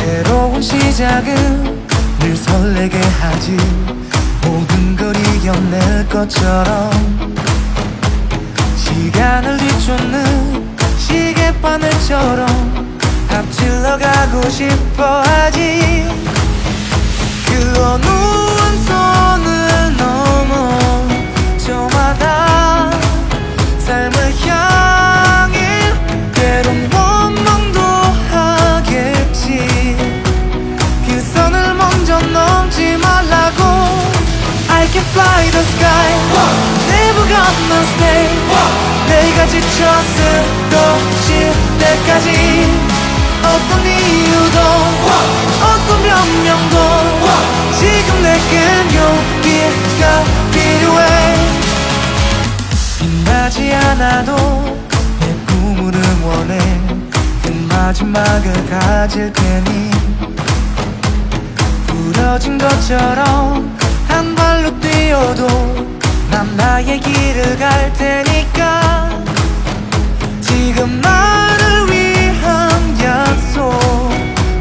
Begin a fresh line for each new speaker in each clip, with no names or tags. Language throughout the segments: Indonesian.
새로운 시작은 늘 설레게 하지. 모든 걸 이겨낼 것처럼 시간을 뒤쫓는 시계바늘처럼 앞질러 가고 싶어 하지. 그 어느 원선을 넘어 저마다 삶을 향해 때론 원망도 하겠지. 그 선을 먼저 넘지 말라고. I can fly the sky, never gonna stay. 내가 지쳐 쓰러질 때까지 어떤 이유도 어떤 변명도 지금 내겐 용기가 필요해. 빛나지 않아도 내 꿈을 응원해. 그 마지막을 가질 테니 부러진 것처럼 한 발로 뛰어도 난 나의 길을 갈 테니까. 지금 나를 위한 약속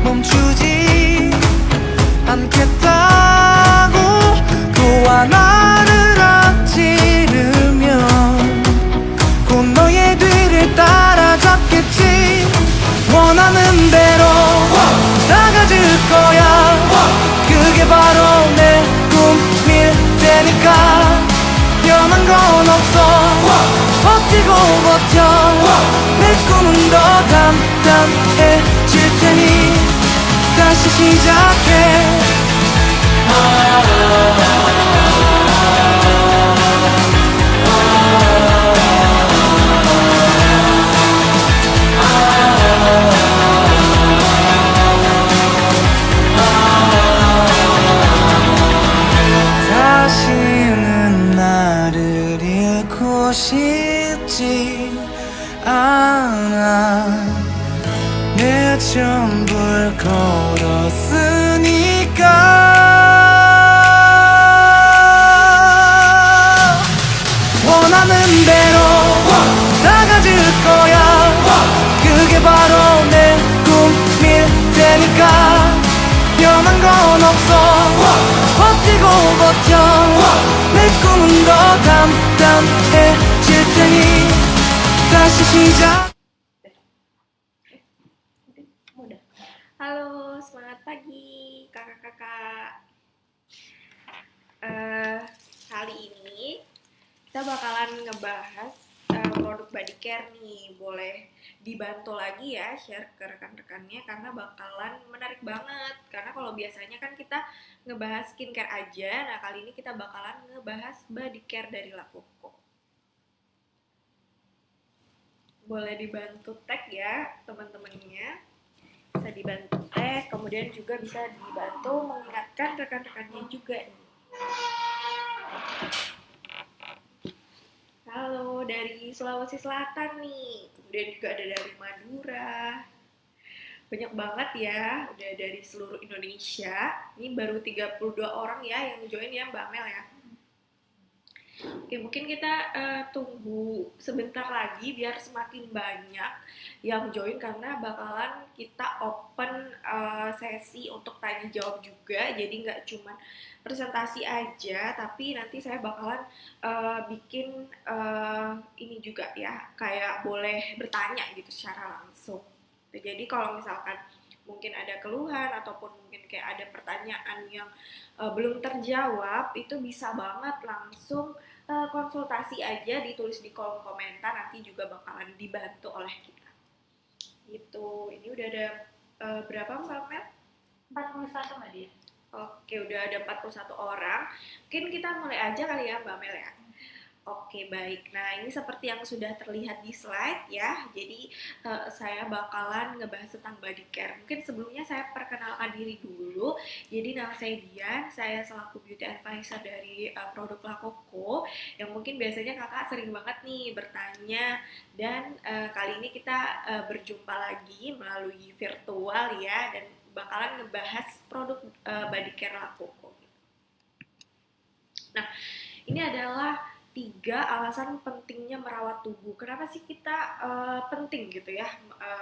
멈추지 않겠다고. 또 하나를 앞지르면 곧 너의 뒤를 따라잡겠지. 원하는 대로 나가질 거야. 그게 바로 내 꿈일 테니까. 변한 건 없어. 버티고 버텨. 내 꿈은 더 단단해질 테니 다시 시작해. 다시는 나를 잃고 싶지 않아. 내 전부를 걸었으니까. 원하는 대로 나가질 거야. 그게 바로 내 꿈일 테니까. 변한 건 없어. 버티고 버텨. 내 꿈은 더 단단해질 테니 다시 시작.
Halo, semangat pagi kakak-kakak. Kali ini kita bakalan ngebahas produk body care nih. Boleh dibantu lagi ya share ke rekan-rekannya karena bakalan menarik banget. Karena kalau biasanya kan kita ngebahas skincare aja, nah kali ini kita bakalan ngebahas body care dari La Coco. Boleh dibantu tag ya teman-temannya, bisa dibantu tag, kemudian juga bisa dibantu mengingatkan rekan-rekannya juga nih. Halo, dari Sulawesi Selatan nih, kemudian juga ada dari Madura. Banyak banget ya, udah dari seluruh Indonesia. Ini baru 32 orang ya yang join ya Mbak Mel ya. Oke, mungkin kita tunggu sebentar lagi biar semakin banyak yang join karena bakalan kita open sesi untuk tanya jawab juga. Jadi nggak cuma presentasi aja, tapi nanti saya bakalan bikin ini juga ya, kayak boleh bertanya gitu secara langsung. Jadi kalau misalkan mungkin ada keluhan ataupun mungkin kayak ada pertanyaan yang belum terjawab, itu bisa banget langsung konsultasi aja, ditulis di kolom komentar, nanti juga bakalan dibantu oleh kita. Gitu. Ini udah ada berapa Mbak Mel?
41 Mbak Dia.
Oke, udah ada 41 orang. Mungkin kita mulai aja kali ya Mbak Mel ya. Oke, baik. Nah, ini seperti yang sudah terlihat di slide ya. Jadi, saya bakalan ngebahas tentang body care. Mungkin sebelumnya saya perkenalkan diri dulu. Jadi, nama saya Dian. Saya selaku beauty advisor dari produk La Coco. Yang mungkin biasanya kakak sering banget nih bertanya. Dan kali ini kita berjumpa lagi melalui virtual ya. Dan bakalan ngebahas produk body care La Coco. Nah, ini adalah 3 alasan pentingnya merawat tubuh. Kenapa sih kita penting gitu ya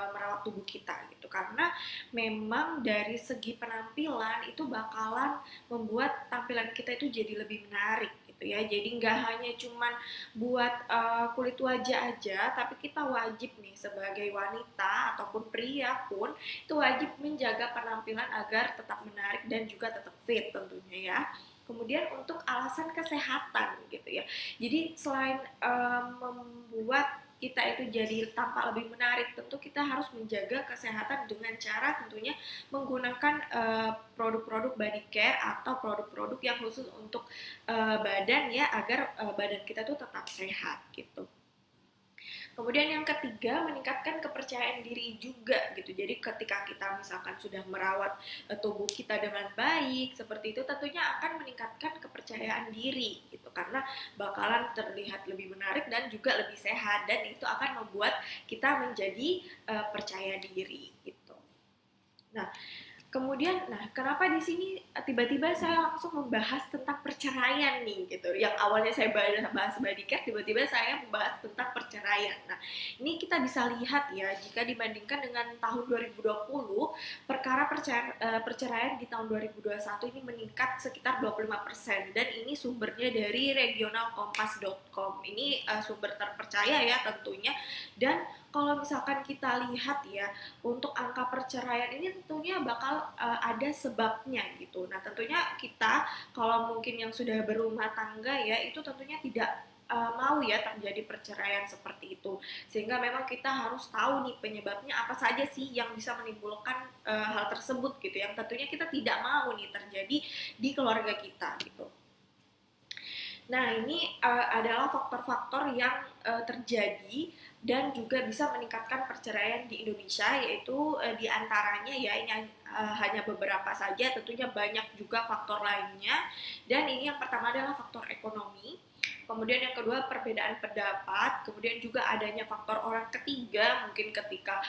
merawat tubuh kita gitu? Karena memang dari segi penampilan itu bakalan membuat tampilan kita itu jadi lebih menarik gitu ya. Jadi nggak hanya cuman buat kulit wajah aja, tapi kita wajib nih sebagai wanita ataupun pria pun itu wajib menjaga penampilan agar tetap menarik dan juga tetap fit tentunya ya. Kemudian untuk alasan kesehatan gitu ya. Jadi selain membuat kita itu jadi tampak lebih menarik, tentu kita harus menjaga kesehatan dengan cara tentunya menggunakan produk-produk body care atau produk-produk yang khusus untuk badan ya, agar badan kita tuh tetap sehat gitu. Kemudian yang ketiga, meningkatkan kepercayaan diri juga gitu. Jadi ketika kita misalkan sudah merawat tubuh kita dengan baik seperti itu, tentunya akan meningkatkan kepercayaan diri gitu, karena bakalan terlihat lebih menarik dan juga lebih sehat, dan itu akan membuat kita menjadi percaya diri gitu. Nah, kemudian, kenapa di sini tiba-tiba saya langsung membahas tentang perceraian nih, gitu. Yang awalnya saya bahas body care, tiba-tiba saya membahas tentang perceraian. Nah, ini kita bisa lihat ya, jika dibandingkan dengan tahun 2020, perkara perceraian di tahun 2021 ini meningkat sekitar 25%, dan ini sumbernya dari regionalkompas.com. Ini sumber terpercaya ya tentunya, dan kalau misalkan kita lihat ya, untuk angka perceraian ini tentunya bakal ada sebabnya gitu. Nah, tentunya kita kalau mungkin yang sudah berumah tangga ya, itu tentunya tidak mau ya terjadi perceraian seperti itu. Sehingga memang kita harus tahu nih penyebabnya apa saja sih yang bisa menimbulkan hal tersebut gitu, yang tentunya kita tidak mau nih terjadi di keluarga kita gitu. Nah, ini adalah faktor-faktor yang terjadi dan juga bisa meningkatkan perceraian di Indonesia, yaitu diantaranya ya, ini hanya beberapa saja, tentunya banyak juga faktor lainnya. Dan ini yang pertama adalah faktor ekonomi, kemudian yang kedua perbedaan pendapat, kemudian juga adanya faktor orang ketiga, mungkin ketika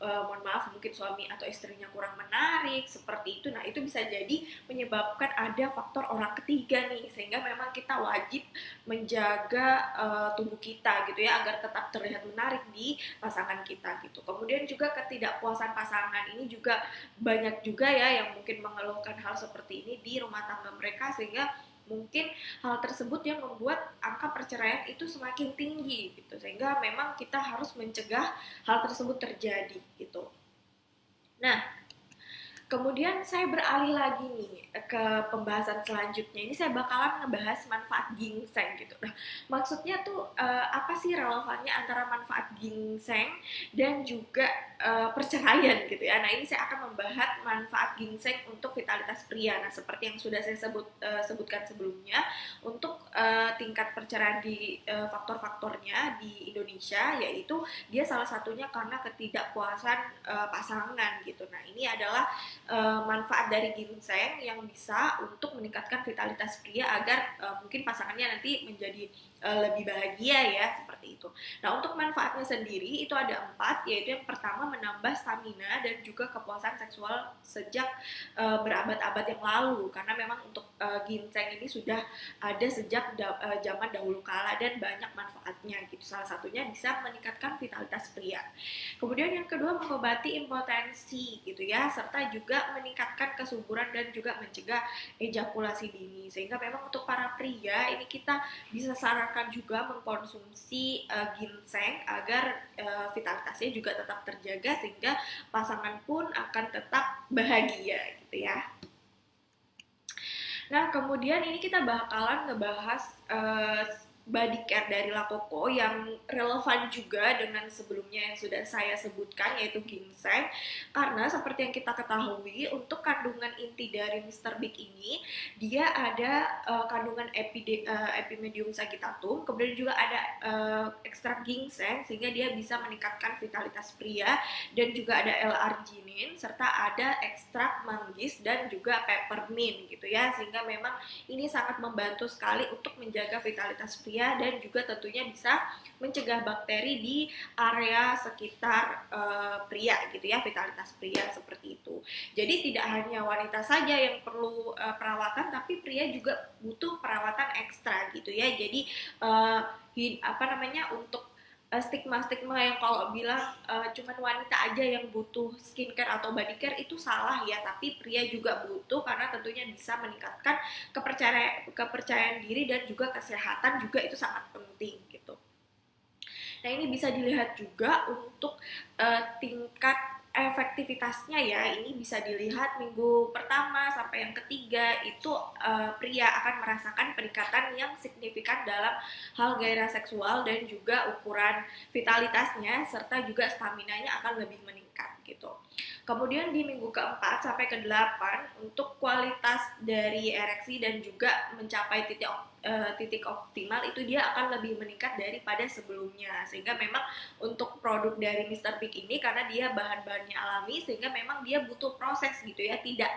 mohon maaf, mungkin suami atau istrinya kurang menarik seperti itu. Nah, itu bisa jadi menyebabkan ada faktor orang ketiga nih, sehingga memang kita wajib menjaga tubuh kita gitu ya, agar tetap terlihat menarik di pasangan kita gitu. Kemudian juga ketidakpuasan pasangan, ini juga banyak juga ya yang mungkin mengeluhkan hal seperti ini di rumah tangga mereka, sehingga mungkin hal tersebut yang membuat angka perceraian itu semakin tinggi gitu, sehingga memang kita harus mencegah hal tersebut terjadi gitu. Nah, kemudian saya beralih lagi nih ke pembahasan selanjutnya. Ini saya bakalan ngebahas manfaat ginseng gitu. Nah, maksudnya tuh apa sih relevannya antara manfaat ginseng dan juga perceraian gitu ya. Nah, ini saya akan membahas manfaat ginseng untuk vitalitas pria. Nah, seperti yang sudah saya sebutkan sebelumnya, untuk tingkat perceraian di faktor-faktornya di Indonesia, yaitu dia salah satunya karena ketidakpuasan pasangan gitu. Nah, ini adalah manfaat dari ginseng yang bisa untuk meningkatkan vitalitas pria agar mungkin pasangannya nanti menjadi lebih bahagia ya, seperti itu. Nah, untuk manfaatnya sendiri itu ada 4, yaitu yang pertama menambah stamina dan juga kepuasan seksual sejak berabad-abad yang lalu, karena memang untuk ginseng ini sudah ada sejak zaman dahulu kala dan banyak manfaatnya gitu. Salah satunya bisa meningkatkan vitalitas pria. Kemudian yang kedua, mengobati impotensi gitu ya, serta juga meningkatkan kesuburan dan juga mencegah ejakulasi dini. Sehingga memang untuk para pria ini kita bisa sarankan juga mengkonsumsi ginseng agar vitalitasnya juga tetap terjaga, sehingga pasangan pun akan tetap bahagia gitu ya. Nah, kemudian ini kita bakalan ngebahas body care dari La Coco yang relevan juga dengan sebelumnya yang sudah saya sebutkan, yaitu ginseng. Karena seperti yang kita ketahui, untuk kandungan inti dari Mr. Big ini, dia ada kandungan Epimedium sagittatum, kemudian juga ada ekstrak ginseng, sehingga dia bisa meningkatkan vitalitas pria, dan juga ada L-arginin, serta ada ekstrak manggis dan juga peppermint gitu ya, sehingga memang ini sangat membantu sekali untuk menjaga vitalitas pria dan juga tentunya bisa mencegah bakteri di area sekitar pria gitu ya, vitalitas pria seperti itu. Jadi tidak hanya wanita saja yang perlu perawatan, tapi pria juga butuh perawatan ekstra gitu ya. Jadi untuk stigma-stigma yang kalau bilang cuman wanita aja yang butuh skincare atau body care itu salah ya, tapi pria juga butuh karena tentunya bisa meningkatkan kepercayaan diri dan juga kesehatan juga itu sangat penting gitu. Nah ini bisa dilihat juga untuk tingkat efektivitasnya ya, ini bisa dilihat minggu pertama sampai yang ketiga itu pria akan merasakan peningkatan yang signifikan dalam hal gairah seksual dan juga ukuran vitalitasnya serta juga staminanya akan lebih meningkat gitu. Kemudian di minggu keempat sampai ke-8 untuk kualitas dari ereksi dan juga mencapai titik optimal itu dia akan lebih meningkat daripada sebelumnya, sehingga memang untuk produk dari Mr. Big ini karena dia bahan-bahannya alami sehingga memang dia butuh proses gitu ya, tidak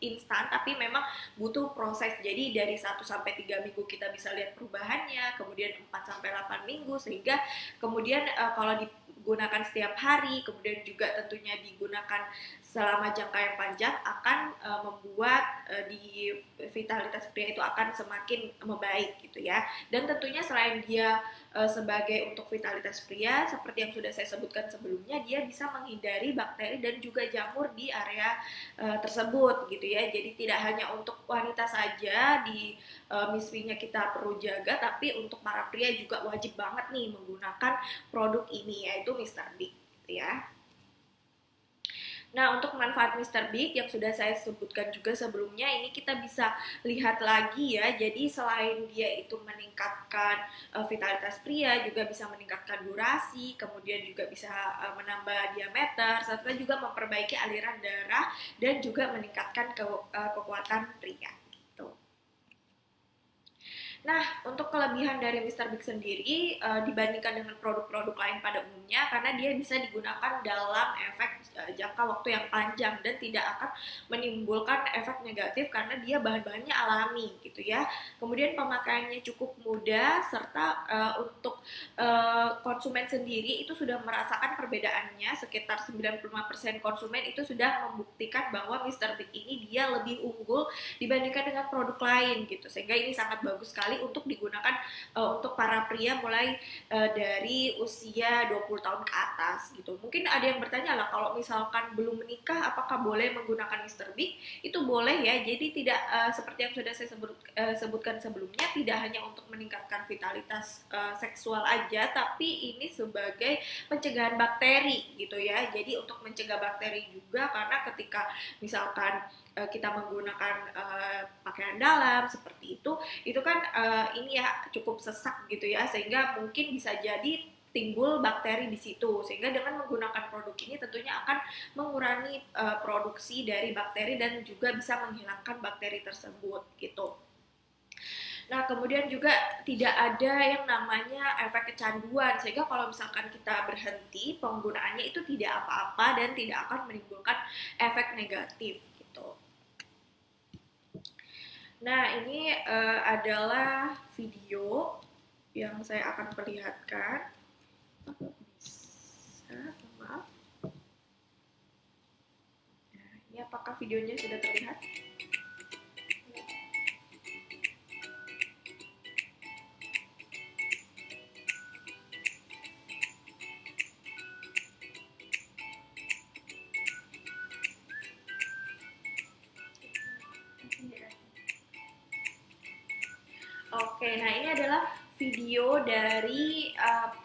instan tapi memang butuh proses. Jadi dari 1 sampai 3 minggu kita bisa lihat perubahannya, kemudian 4 sampai 8 minggu, sehingga kemudian kalau digunakan setiap hari, kemudian juga tentunya digunakan selama jangka yang panjang akan membuat di vitalitas pria itu akan semakin membaik gitu ya. Dan tentunya selain dia sebagai untuk vitalitas pria seperti yang sudah saya sebutkan sebelumnya, dia bisa menghindari bakteri dan juga jamur di area tersebut gitu ya. Jadi tidak hanya untuk wanita saja di misfinya kita perlu jaga, tapi untuk para pria juga wajib banget nih menggunakan produk ini yaitu Mr. Big gitu ya. Nah, untuk manfaat Mr. Big yang sudah saya sebutkan juga sebelumnya, ini kita bisa lihat lagi ya. Jadi selain dia itu meningkatkan vitalitas pria, juga bisa meningkatkan durasi, kemudian juga bisa menambah diameter, serta juga memperbaiki aliran darah dan juga meningkatkan kekuatan pria. Nah, untuk kelebihan dari Mr. Big sendiri dibandingkan dengan produk-produk lain pada umumnya, karena dia bisa digunakan dalam efek jangka waktu yang panjang dan tidak akan menimbulkan efek negatif karena dia bahan-bahannya alami gitu ya. Kemudian pemakaiannya cukup mudah serta untuk konsumen sendiri itu sudah merasakan perbedaannya. Sekitar 95% konsumen itu sudah membuktikan bahwa Mr. Big ini dia lebih unggul dibandingkan dengan produk lain gitu. Sehingga ini sangat bagus sekali untuk digunakan untuk para pria mulai dari usia 20 tahun ke atas gitu. Mungkin ada yang bertanya lah, kalau misalkan belum menikah apakah boleh menggunakan Mr. Big? Itu boleh ya. Jadi tidak seperti yang sudah saya sebutkan sebelumnya, tidak hanya untuk meningkatkan vitalitas seksual aja, tapi ini sebagai pencegahan bakteri gitu ya. Jadi untuk mencegah bakteri juga, karena ketika misalkan kita menggunakan pakaian dalam seperti itu kan ini ya cukup sesak gitu ya, sehingga mungkin bisa jadi timbul bakteri di situ, sehingga dengan menggunakan produk ini tentunya akan mengurangi produksi dari bakteri dan juga bisa menghilangkan bakteri tersebut gitu. Nah, kemudian juga tidak ada yang namanya efek kecanduan, sehingga kalau misalkan kita berhenti penggunaannya itu tidak apa-apa dan tidak akan menimbulkan efek negatif gitu. Nah, ini adalah video yang saya akan perlihatkan. Maaf. Nah, ini apakah videonya sudah terlihat? Oke, nah ini adalah video dari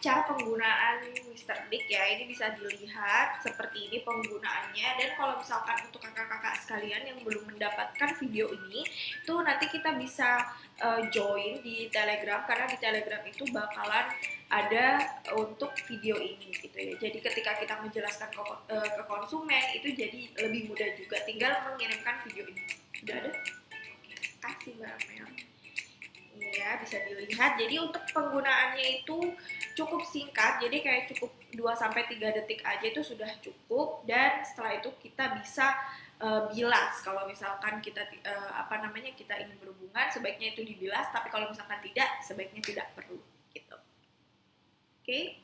cara penggunaan Mr. Big ya. Ini bisa dilihat seperti ini penggunaannya. Dan kalau misalkan untuk kakak-kakak sekalian yang belum mendapatkan video ini, itu nanti kita bisa join di Telegram, karena di Telegram itu bakalan ada untuk video ini gitu ya. Jadi ketika kita menjelaskan ke konsumen itu jadi lebih mudah juga. Tinggal mengirimkan video ini. Sudah ada? Oke, kasih Mbak Mel. Ya, bisa dilihat. Jadi untuk penggunaannya itu cukup singkat, jadi kayak cukup 2-3 detik aja itu sudah cukup. Dan setelah itu kita bisa bilas. Kalau misalkan kita kita ingin berhubungan, sebaiknya itu dibilas, tapi kalau misalkan tidak, sebaiknya tidak perlu gitu. Oke.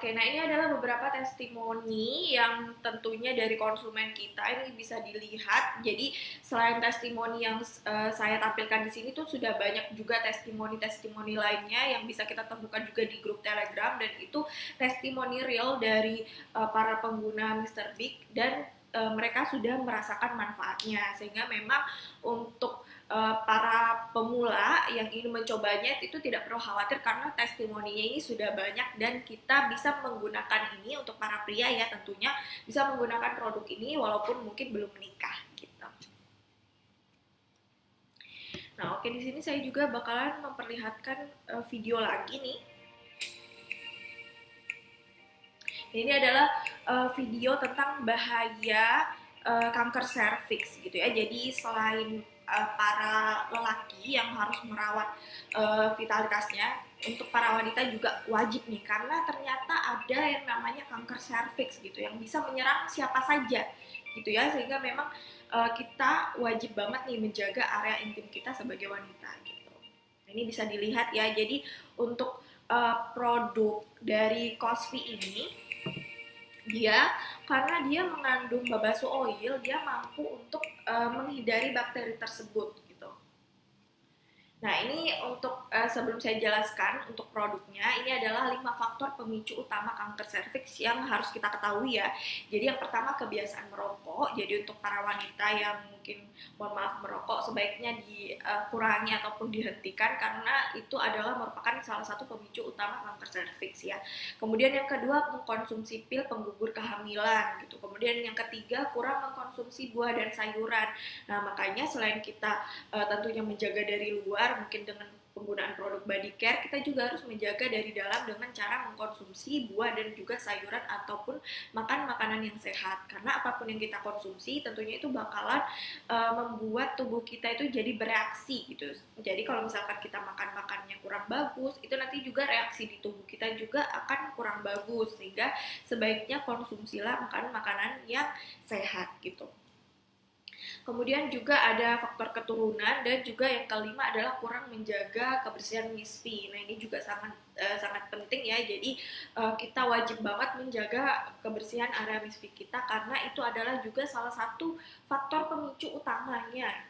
Oke, nah ini adalah beberapa testimoni yang tentunya dari konsumen kita ini bisa dilihat. Jadi selain testimoni yang saya tampilkan di sini tuh sudah banyak juga testimoni-testimoni lainnya yang bisa kita temukan juga di grup Telegram, dan itu testimoni real dari para pengguna Mr. Big, dan mereka sudah merasakan manfaatnya, sehingga memang untuk para pemula yang ingin mencobanya itu tidak perlu khawatir karena testimoninya ini sudah banyak, dan kita bisa menggunakan ini untuk para pria ya, tentunya bisa menggunakan produk ini walaupun mungkin belum menikah gitu. Nah, oke, di sini saya juga bakalan memperlihatkan video lagi nih. Ini adalah video tentang bahaya kanker serviks gitu ya. Jadi selain para lelaki yang harus merawat vitalitasnya, untuk para wanita juga wajib nih, karena ternyata ada yang namanya kanker serviks gitu yang bisa menyerang siapa saja gitu ya, sehingga memang kita wajib banget nih menjaga area intim kita sebagai wanita gitu. Ini bisa dilihat ya. Jadi untuk produk dari Cosvi ini, dia karena dia mengandung babasu oil, dia mampu untuk menghindari bakteri tersebut gitu. Nah, ini untuk sebelum saya jelaskan untuk produknya, ini adalah 5 faktor pemicu utama kanker serviks yang harus kita ketahui ya. Jadi yang pertama, kebiasaan merokok. Jadi untuk para wanita yang mungkin mohon maaf merokok, sebaiknya dikurangi ataupun dihentikan karena itu adalah merupakan salah satu pemicu utama kanker serviks ya. Kemudian yang kedua, mengkonsumsi pil penggugur kehamilan gitu. Kemudian yang ketiga, kurang mengkonsumsi buah dan sayuran. Nah, makanya selain kita tentunya menjaga dari luar mungkin dengan penggunaan produk body care, kita juga harus menjaga dari dalam dengan cara mengkonsumsi buah dan juga sayuran ataupun makan makanan yang sehat, karena apapun yang kita konsumsi tentunya itu bakalan membuat tubuh kita itu jadi bereaksi gitu. Jadi kalau misalkan kita makannya kurang bagus, itu nanti juga reaksi di tubuh kita juga akan kurang bagus, sehingga sebaiknya konsumsilah makanan yang sehat gitu. Kemudian juga ada faktor keturunan, dan juga yang kelima adalah kurang menjaga kebersihan misfi. Nah, ini juga sangat penting ya. Jadi kita wajib banget menjaga kebersihan area misfi kita karena itu adalah juga salah satu faktor pemicu utamanya.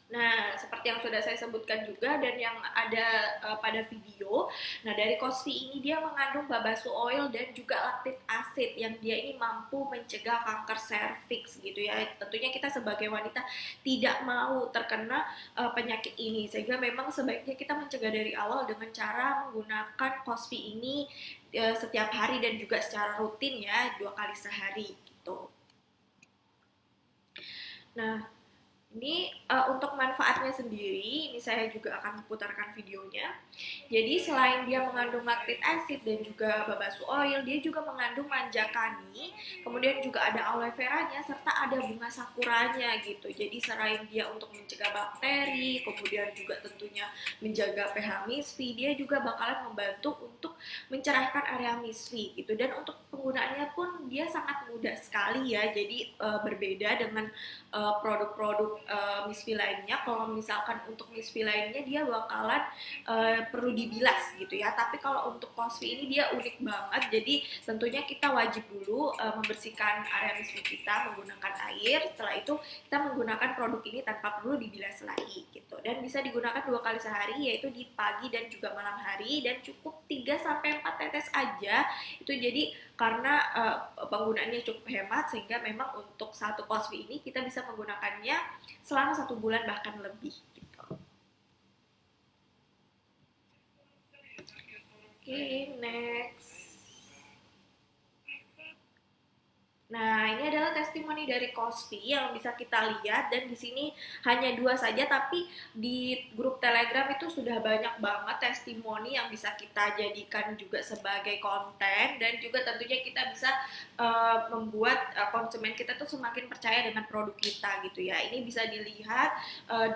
Nah, seperti yang sudah saya sebutkan juga dan yang ada pada video, nah dari Cosvi ini dia mengandung babasu oil dan juga lactic acid yang dia ini mampu mencegah kanker serviks gitu ya. Tentunya kita sebagai wanita tidak mau terkena penyakit ini, sehingga memang sebaiknya kita mencegah dari awal dengan cara menggunakan Cosvi ini setiap hari dan juga secara rutin ya, 2 kali sehari gitu. Nah, ini untuk manfaatnya sendiri, ini saya juga akan putarkan videonya. Jadi selain dia mengandung lactic acid dan juga babasu oil, dia juga mengandung manjakani, kemudian juga ada aloe veranya, serta ada bunga sakuranya gitu. Jadi selain dia untuk mencegah bakteri, kemudian juga tentunya menjaga pH misfi, dia juga bakalan membantu untuk mencerahkan area misfi gitu. Dan untuk penggunaannya pun dia sangat mudah sekali ya. Jadi berbeda dengan produk-produk misfi lainnya. Kalau misalkan untuk misfi lainnya dia bakalan perlu dibilas gitu ya, tapi kalau untuk Cosvi ini dia unik banget. Jadi tentunya kita wajib dulu membersihkan area misfi kita menggunakan air. Setelah itu kita menggunakan produk ini tanpa perlu dibilas lagi gitu, dan bisa digunakan 2 kali sehari, yaitu di pagi dan juga malam hari, dan cukup 3-4 tetes aja itu. Jadi karena penggunaannya cukup hemat, sehingga memang untuk satu Cosvi ini kita bisa menggunakannya selama 1 bulan bahkan lebih gitu. Oke, next. Nah, ini adalah testimoni dari Cosvi yang bisa kita lihat, dan di sini hanya 2 saja, tapi di grup Telegram itu sudah banyak banget testimoni yang bisa kita jadikan juga sebagai konten, dan juga tentunya kita bisa membuat konsumen kita tuh semakin percaya dengan produk kita gitu ya. Ini bisa dilihat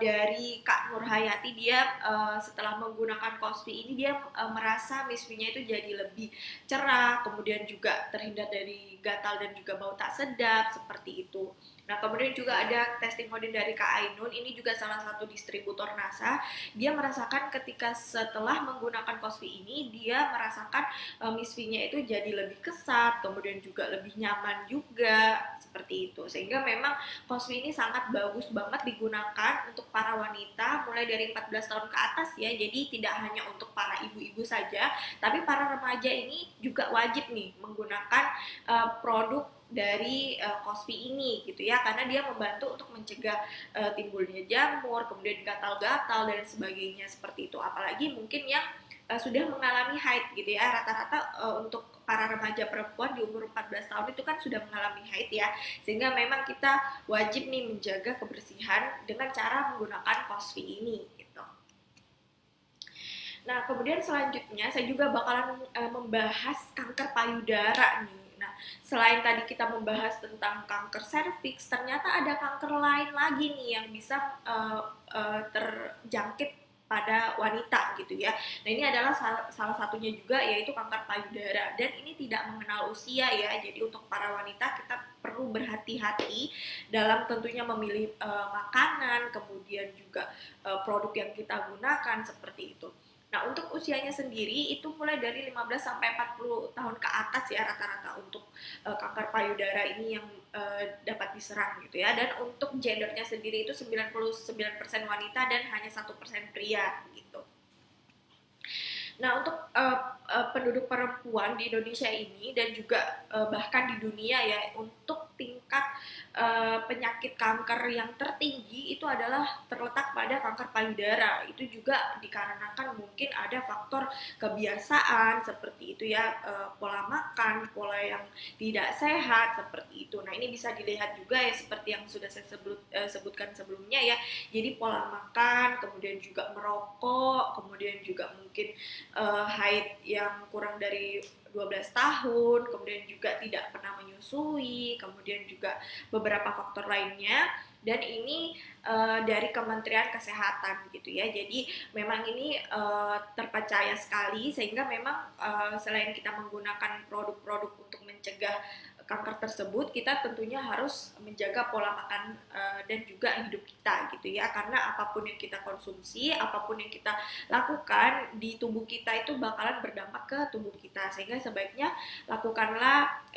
dari Kak Nurhayati, dia setelah menggunakan Cosvi ini dia merasa misfinya itu jadi lebih cerah, kemudian juga terhindar dari gatal dan juga bau tak sedap seperti itu. Nah, kemudian juga ada testimoni dari Kak Ainun, ini juga salah satu distributor NASA. Dia merasakan ketika setelah menggunakan Cosvi ini, dia merasakan misfinya itu jadi lebih kesat, kemudian juga lebih nyaman juga, seperti itu. Sehingga memang Cosvi ini sangat bagus banget digunakan untuk para wanita mulai dari 14 tahun ke atas ya. Jadi tidak hanya untuk para ibu-ibu saja, tapi para remaja ini juga wajib nih menggunakan produk dari Cosvi ini gitu ya, karena dia membantu untuk mencegah timbulnya jamur, kemudian gatal-gatal dan sebagainya seperti itu. Apalagi mungkin yang sudah mengalami haid gitu ya, rata-rata untuk para remaja perempuan di umur 14 tahun itu kan sudah mengalami haid ya, sehingga memang kita wajib nih menjaga kebersihan dengan cara menggunakan Cosvi ini gitu. Nah, kemudian selanjutnya saya juga bakalan membahas kanker payudara nih. Nah, selain tadi kita membahas tentang kanker serviks, ternyata ada kanker lain lagi nih yang bisa terjangkit pada wanita gitu ya. Nah, ini adalah salah satunya juga yaitu kanker payudara, dan ini tidak mengenal usia ya. Jadi untuk para wanita kita perlu berhati-hati dalam tentunya memilih makanan, kemudian juga produk yang kita gunakan seperti itu. Nah, untuk usianya sendiri itu mulai dari 15 sampai 40 tahun ke atas ya rata-rata untuk kanker payudara ini yang dapat diserang gitu ya. Dan untuk gendernya sendiri itu 99% wanita dan hanya 1% pria gitu. Nah, untuk penduduk perempuan di Indonesia ini dan juga bahkan di dunia ya, untuk tingkat penyakit kanker yang tertinggi itu adalah terletak pada kanker payudara. Itu juga dikarenakan mungkin ada faktor kebiasaan seperti itu ya, pola makan, pola yang tidak sehat seperti itu. Nah, ini bisa dilihat juga ya seperti yang sudah saya sebutkan sebelumnya ya. Jadi pola makan, kemudian juga merokok, kemudian juga mungkin haid yang kurang dari 12 tahun, kemudian juga tidak pernah menyusui, kemudian juga beberapa faktor lainnya, dan ini dari Kementerian Kesehatan gitu ya. Jadi memang ini terpercaya sekali, sehingga memang selain kita menggunakan produk-produk untuk mencegah kanker tersebut, kita tentunya harus menjaga pola makan dan juga hidup kita gitu ya, karena apapun yang kita konsumsi, apapun yang kita lakukan di tubuh kita itu bakalan berdampak ke tubuh kita, sehingga sebaiknya lakukanlah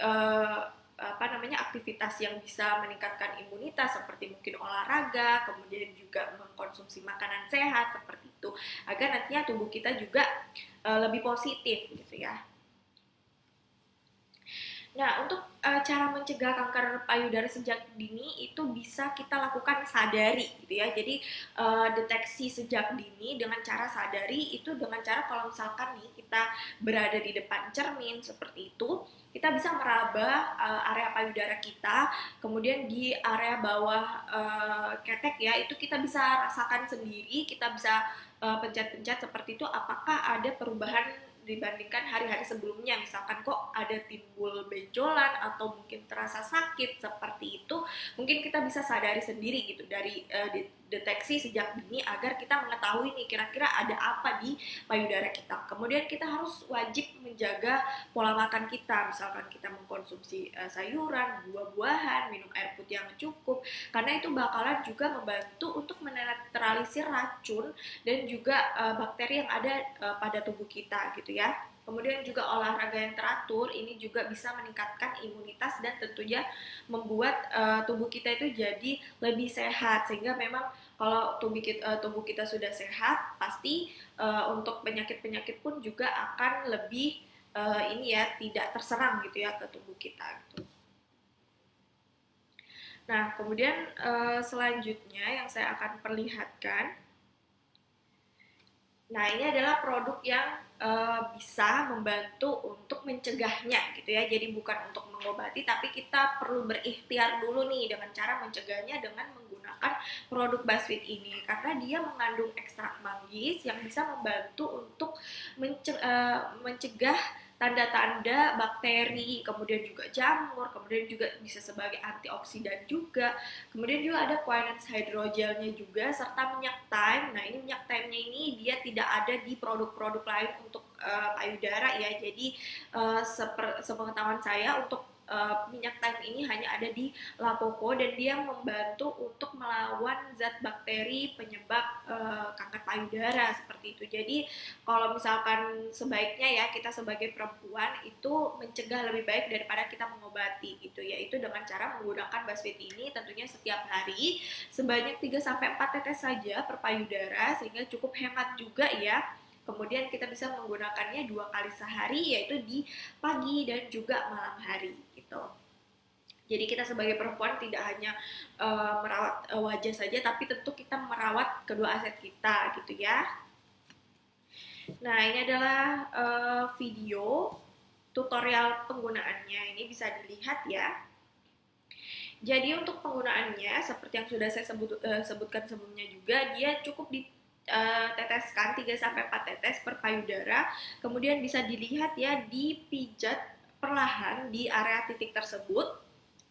aktivitas yang bisa meningkatkan imunitas seperti mungkin olahraga, kemudian juga mengkonsumsi makanan sehat seperti itu, agar nantinya tubuh kita juga lebih positif gitu ya. Nah, untuk cara mencegah kanker payudara sejak dini itu bisa kita lakukan sadari gitu ya. Jadi deteksi sejak dini dengan cara sadari itu dengan cara kalau misalkan nih kita berada di depan cermin seperti itu, kita bisa meraba area payudara kita, kemudian di area bawah ketek ya, itu kita bisa rasakan sendiri, kita bisa pencet-pencet seperti itu apakah ada perubahan dibandingkan hari-hari sebelumnya, misalkan kok ada timbul benjolan atau mungkin terasa sakit seperti itu, mungkin kita bisa sadari sendiri gitu dari deteksi sejak dini agar kita mengetahui nih kira-kira ada apa di payudara kita. Kemudian kita harus wajib menjaga pola makan kita, misalkan kita mengkonsumsi sayuran, buah-buahan, minum air putih yang cukup, karena itu bakalan juga membantu untuk menetralisir racun dan juga bakteri yang ada pada tubuh kita gitu ya. Kemudian juga olahraga yang teratur ini juga bisa meningkatkan imunitas dan tentunya membuat tubuh kita itu jadi lebih sehat, sehingga memang kalau tubuh kita sudah sehat pasti untuk penyakit-penyakit pun juga akan lebih tidak terserang gitu ya ke tubuh kita gitu. Nah, kemudian selanjutnya yang saya akan perlihatkan, nah ini adalah produk yang bisa membantu untuk mencegahnya gitu ya. Jadi bukan untuk mengobati, tapi kita perlu berikhtiar dulu nih dengan cara mencegahnya dengan menggunakan produk BuzzFeed ini, karena dia mengandung ekstrak manggis yang bisa membantu untuk mencegah tanda-tanda bakteri, kemudian juga jamur, kemudian juga bisa sebagai antioksidan juga. Kemudian juga ada quinine hydrogelnya juga, serta minyak thyme. Nah, ini minyak thyme-nya ini dia tidak ada di produk-produk lain untuk payudara ya. Jadi sepengetahuan saya untuk minyak thyme ini hanya ada di Lacoco dan dia membantu untuk melawan zat bakteri penyebab kanker payudara seperti itu. Jadi kalau misalkan sebaiknya ya kita sebagai perempuan itu mencegah lebih baik daripada kita mengobati gitu, yaitu dengan cara menggunakan Buzzfeed ini tentunya setiap hari sebanyak 3-4 tetes saja per payudara sehingga cukup hemat juga ya. Kemudian kita bisa menggunakannya 2 kali sehari yaitu di pagi dan juga malam hari gitu. Jadi kita sebagai perempuan tidak hanya merawat wajah saja, tapi tentu kita merawat kedua aset kita gitu ya. Nah ini adalah video tutorial penggunaannya, ini bisa dilihat ya. Jadi untuk penggunaannya seperti yang sudah saya sebutkan sebelumnya juga, dia cukup diteteskan 3-4 tetes per payudara, kemudian bisa dilihat ya dipijat perlahan di area titik tersebut.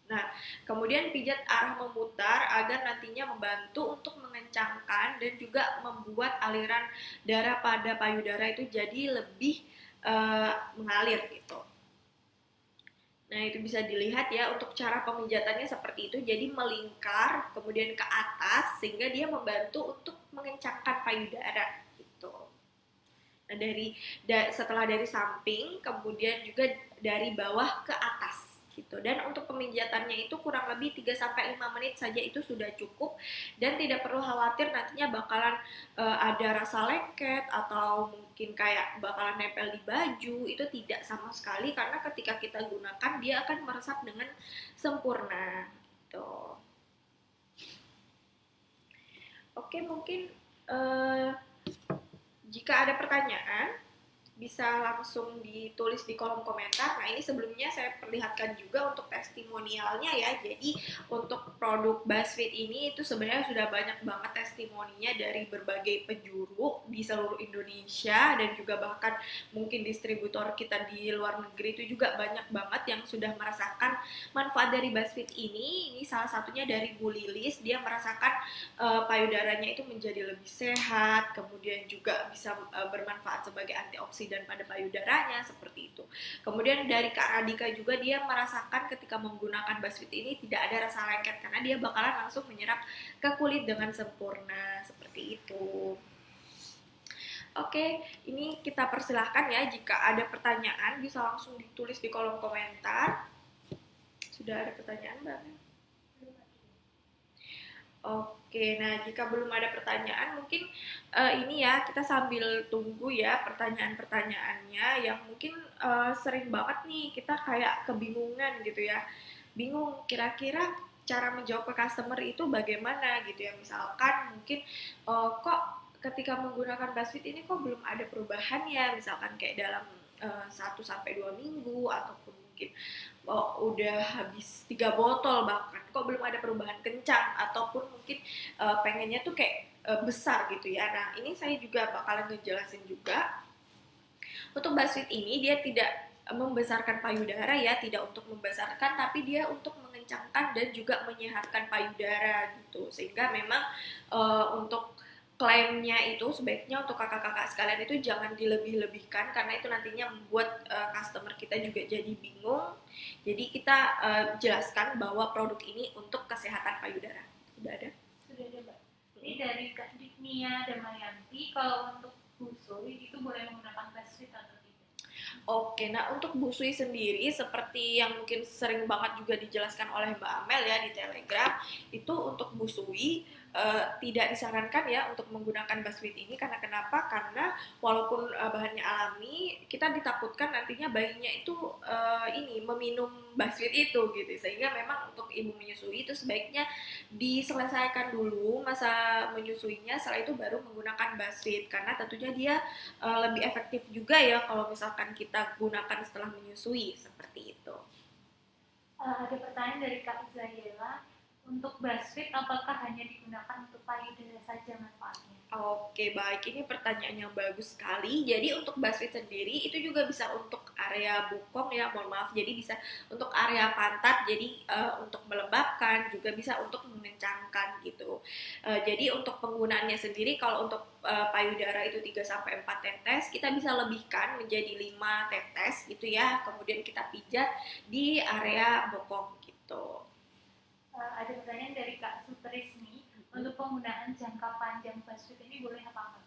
Nah, kemudian pijat arah memutar agar nantinya membantu untuk mengencangkan dan juga membuat aliran darah pada payudara itu jadi lebih mengalir gitu. Nah, itu bisa dilihat ya untuk cara pemijatannya seperti itu. Jadi melingkar kemudian ke atas sehingga dia membantu untuk mengencangkan payudara gitu. Nah, setelah dari samping kemudian juga dari bawah ke atas gitu. Dan untuk pemijatannya itu kurang lebih 3-5 menit saja itu sudah cukup dan tidak perlu khawatir nantinya bakalan ada rasa lengket atau mungkin kayak bakalan nempel di baju, itu tidak sama sekali karena ketika kita gunakan dia akan meresap dengan sempurna gitu. Oke, mungkin jika ada pertanyaan bisa langsung ditulis di kolom komentar. Nah ini sebelumnya saya perlihatkan juga untuk testimonialnya ya. Jadi untuk produk Buzzfeed ini itu sebenarnya sudah banyak banget testimoninya dari berbagai penjuru di seluruh Indonesia dan juga bahkan mungkin distributor kita di luar negeri itu juga banyak banget yang sudah merasakan manfaat dari Buzzfeed ini. Ini salah satunya dari Bu Lilis, dia merasakan payudaranya itu menjadi lebih sehat, kemudian juga bisa bermanfaat sebagai antioksidan pada payudaranya seperti itu. Kemudian dari Kak Radika juga dia merasakan ketika menggunakan Buzzfeed ini tidak ada rasa lengket karena dia bakalan langsung menyerap ke kulit dengan sempurna seperti itu. Oke, ini kita persilahkan ya jika ada pertanyaan bisa langsung ditulis di kolom komentar. Sudah ada pertanyaan, Mbak? Oke, nah jika belum ada pertanyaan mungkin ini ya kita sambil tunggu ya pertanyaan-pertanyaannya yang mungkin sering banget nih kita kayak kebingungan gitu ya. Bingung kira-kira cara menjawab ke customer itu bagaimana gitu ya. Misalkan mungkin kok ketika menggunakan Buzzfeed ini kok belum ada perubahan ya, misalkan kayak dalam 1-2 minggu ataupun mungkin udah habis 3 botol bahkan kok belum ada perubahan kencang ataupun mungkin pengennya tuh kayak besar gitu ya. Nah ini saya juga bakalan ngejelasin juga untuk Buzzfeed ini dia tidak membesarkan payudara ya, tidak untuk membesarkan tapi dia untuk mengencangkan dan juga menyehatkan payudara gitu, sehingga memang untuk klaimnya itu sebaiknya untuk kakak-kakak sekalian itu jangan dilebih-lebihkan karena itu nantinya membuat customer kita juga jadi bingung. Jadi kita jelaskan bahwa produk ini untuk kesehatan payudara. Sudah ada?
Sudah ada, Mbak. Ini dari Kak Diknia Damayanti, kalau untuk busui itu boleh menggunakan Buzzfeed atau tidak?
Oke, nah untuk busui sendiri seperti yang mungkin sering banget juga dijelaskan oleh Mbak Amel ya di Telegram, itu untuk busui tidak disarankan ya untuk menggunakan Buzzfeed ini karena kenapa? Karena walaupun bahannya alami, kita ditakutkan nantinya bayinya itu ini meminum Buzzfeed itu gitu, sehingga memang untuk ibu menyusui itu sebaiknya diselesaikan dulu masa menyusuinya, setelah itu baru menggunakan Buzzfeed karena tentunya dia lebih efektif juga ya kalau misalkan kita gunakan setelah menyusui seperti itu.
Ada pertanyaan dari Kak Zahira, untuk Buzzfeed apakah hanya digunakan untuk payudara saja manfaatnya?
Oke, baik. Ini pertanyaan yang bagus sekali. Jadi untuk BuzzFeed sendiri itu juga bisa untuk area bokong ya, mohon maaf. Jadi bisa untuk area pantat, jadi untuk melembabkan, juga bisa untuk mengencangkan gitu. Jadi untuk penggunaannya sendiri kalau untuk payudara itu 3 sampai 4 tetes, kita bisa lebihkan menjadi 5 tetes gitu ya. Kemudian kita pijat di area bokong gitu.
Ada pertanyaan dari Kak Sutrisni, untuk penggunaan jangka panjang BuzzFeed ini boleh apa enggak?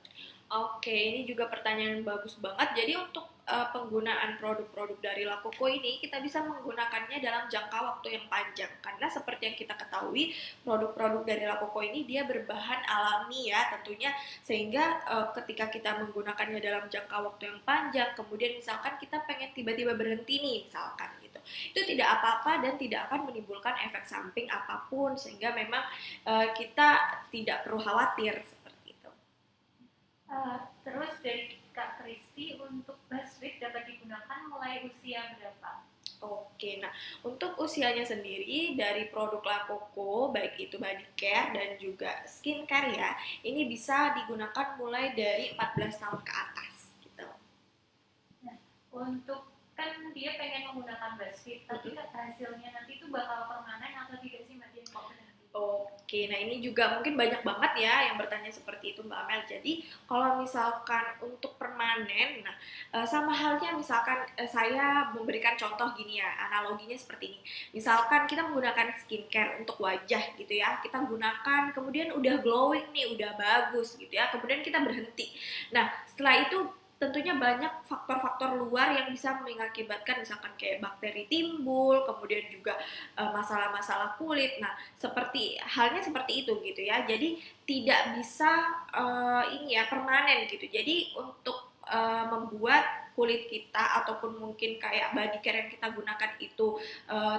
Oke, ini juga pertanyaan bagus banget. Jadi untuk penggunaan produk-produk dari Lakoko ini kita bisa menggunakannya dalam jangka waktu yang panjang karena seperti yang kita ketahui produk-produk dari Lakoko ini dia berbahan alami ya tentunya sehingga ketika kita menggunakannya dalam jangka waktu yang panjang kemudian misalkan kita pengen tiba-tiba berhenti nih misalkan gitu itu tidak apa-apa dan tidak akan menimbulkan efek samping apapun sehingga memang kita tidak perlu khawatir seperti itu.
Terus dari Kak Kristi, untuk BuzzFeed dapat digunakan mulai usia berapa?
Oke, nah untuk usianya sendiri dari produk Lakoko, baik itu body care dan juga skincare ya, ini bisa digunakan mulai dari 14 tahun ke atas gitu.
Nah, untuk kan dia pengen menggunakan BuzzFeed, tapi hasilnya nanti itu bakal permanen atau tidak sih Mbak Dian kalau nanti?
Oke, nah ini juga mungkin banyak banget ya yang bertanya seperti itu Mbak Amel. Jadi kalau misalkan untuk permanen, nah sama halnya misalkan saya memberikan contoh gini ya, analoginya seperti ini. Misalkan kita menggunakan skincare untuk wajah gitu ya, kita gunakan kemudian udah glowing nih, udah bagus gitu ya, kemudian kita berhenti. Nah setelah itu tentunya banyak faktor-faktor luar yang bisa mengakibatkan misalkan kayak bakteri timbul, kemudian juga masalah-masalah kulit. Nah, seperti halnya seperti itu gitu ya. Jadi tidak bisa ini ya permanen gitu. Jadi untuk membuat kulit kita ataupun mungkin kayak body care yang kita gunakan itu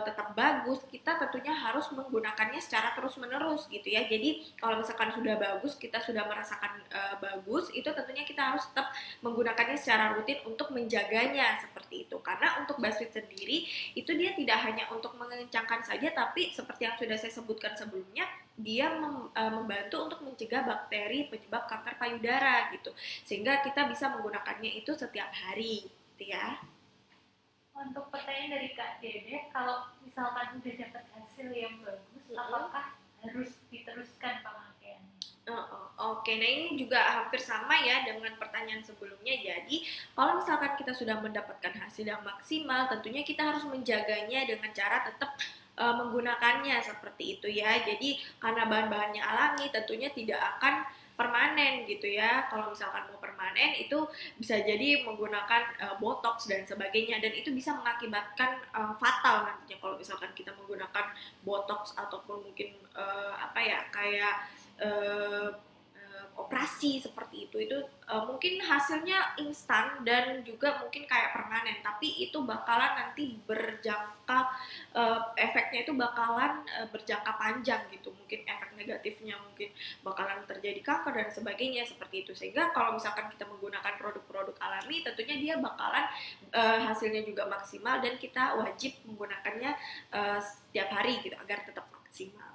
tetap bagus, kita tentunya harus menggunakannya secara terus-menerus gitu ya. Jadi kalau misalkan sudah bagus, kita sudah merasakan bagus, itu tentunya kita harus tetap menggunakannya secara rutin untuk menjaganya seperti itu. Karena untuk BuzzFeed sendiri itu dia tidak hanya untuk mengencangkan saja, tapi seperti yang sudah saya sebutkan sebelumnya, dia membantu untuk mencegah bakteri penyebab kanker payudara gitu. Sehingga kita bisa menggunakannya itu setiap hari gitu ya.
Untuk pertanyaan dari Kak Dede, kalau misalkan udah dapat hasil yang bagus, apakah harus diteruskan pemakaiannya?
Oke, nah ini juga hampir sama ya dengan pertanyaan sebelumnya. Jadi, kalau misalkan kita sudah mendapatkan hasil yang maksimal, tentunya kita harus menjaganya dengan cara tetap menggunakannya seperti itu ya. Jadi, karena bahan-bahannya alami, tentunya tidak akan permanen gitu ya. Kalau misalkan mau permanen itu bisa jadi menggunakan botox dan sebagainya dan itu bisa mengakibatkan fatal nantinya kalau misalkan kita menggunakan botox ataupun mungkin apa ya kayak uh, operasi seperti itu mungkin hasilnya instan dan juga mungkin kayak permanen tapi itu bakalan nanti berjangka efeknya itu bakalan berjangka panjang gitu mungkin efek negatifnya mungkin bakalan terjadi kanker dan sebagainya seperti itu sehingga kalau misalkan kita menggunakan produk-produk alami tentunya dia bakalan hasilnya juga maksimal dan kita wajib menggunakannya setiap hari gitu agar tetap maksimal.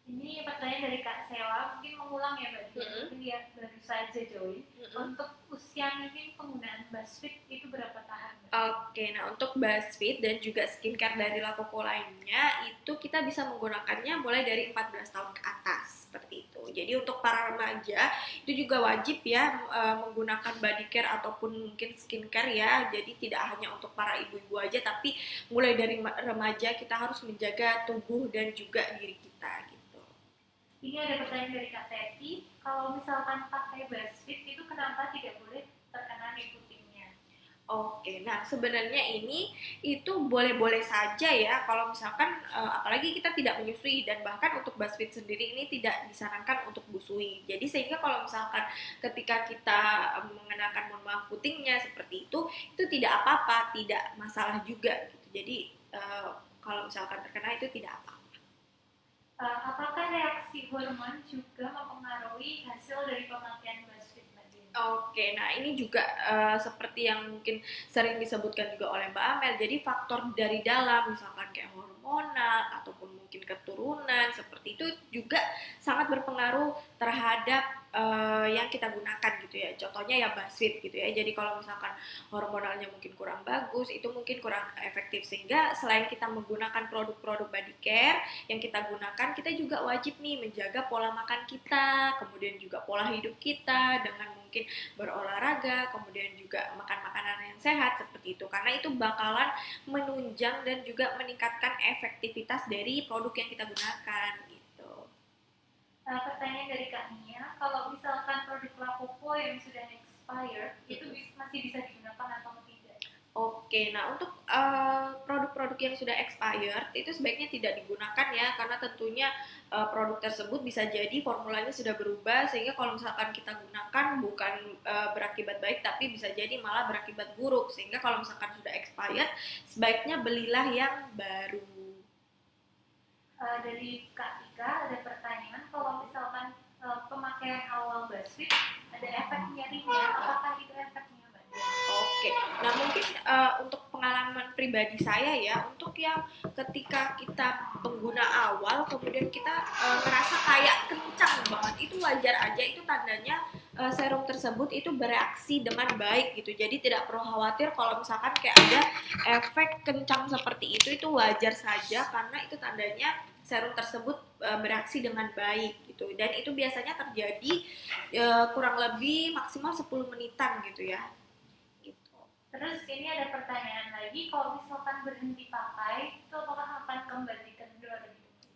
Ini pertanyaan dari Kak Sela, mungkin mengulang ya Mbak Dian, mungkin dia baru saja join. Untuk usia minim penggunaan BuzzFeed itu berapa tahun?
Oke, nah untuk BuzzFeed dan juga skincare dari Lakoko lainnya itu kita bisa menggunakannya mulai dari 14 tahun ke atas seperti itu. Jadi untuk para remaja itu juga wajib ya menggunakan body care ataupun mungkin skincare ya. Jadi tidak hanya untuk para ibu-ibu aja tapi mulai dari remaja kita harus menjaga tubuh dan juga diri kita gitu.
Ini ada pertanyaan dari Kak Teti, kalau misalkan pakai BuzzFeed itu kenapa tidak boleh terkena nikotinnya?
Oke, nah sebenarnya ini itu boleh-boleh saja ya kalau misalkan apalagi kita tidak menyusui dan bahkan untuk BuzzFeed sendiri ini tidak disarankan untuk busui. Jadi sehingga kalau misalkan ketika kita mengenakan mohon maaf putingnya seperti itu tidak apa-apa, tidak masalah juga gitu. Jadi kalau misalkan terkena itu tidak apa-apa.
Apakah reaksi hormon juga mempengaruhi hasil dari pemakaian BuzzFeed?
Oke, nah ini juga seperti yang mungkin sering disebutkan juga oleh Mbak Amel. Jadi faktor dari dalam, misalkan kayak hormonal ataupun mungkin keturunan, seperti itu juga sangat berpengaruh terhadap yang kita gunakan gitu ya. Contohnya ya BuzzFeed gitu ya. Jadi kalau misalkan hormonalnya mungkin kurang bagus, itu mungkin kurang efektif, sehingga selain kita menggunakan produk-produk body care yang kita gunakan, kita juga wajib nih menjaga pola makan kita, kemudian juga pola hidup kita dengan mungkin berolahraga, kemudian juga makan makanan yang sehat seperti itu, karena itu bakalan menunjang dan juga meningkatkan efektivitas dari produk yang kita gunakan gitu.
Pertanyaan dari Kak Nia, kalau misalkan produk Lacopo yang sudah expired, itu masih bisa digunakan atau tidak?
Oke, nah untuk produk-produk yang sudah expired itu sebaiknya tidak digunakan ya, karena tentunya produk tersebut bisa jadi formulanya sudah berubah, sehingga kalau misalkan kita gunakan bukan berakibat baik, tapi bisa jadi malah berakibat buruk, sehingga kalau misalkan sudah expired sebaiknya belilah yang baru.
Dari Kak Tika ada pertanyaan, kalau misalkan pemakaian awal BuzzFeed ada efek nyerinya, apakah itu efeknya Mbak?
Oke, nah mungkin untuk pengalaman pribadi saya ya, untuk yang ketika kita pengguna awal kemudian kita ngerasa kayak kencang banget, itu wajar aja, itu tandanya serum tersebut itu bereaksi dengan baik gitu. Jadi tidak perlu khawatir kalau misalkan kayak ada efek kencang seperti itu wajar saja, karena itu tandanya serum tersebut bereaksi dengan baik gitu. Dan itu biasanya terjadi kurang lebih maksimal 10 menitan gitu ya.
Terus ini ada pertanyaan lagi, kalau misalkan berhenti pakai, itu apakah akan kembali kendor gitu?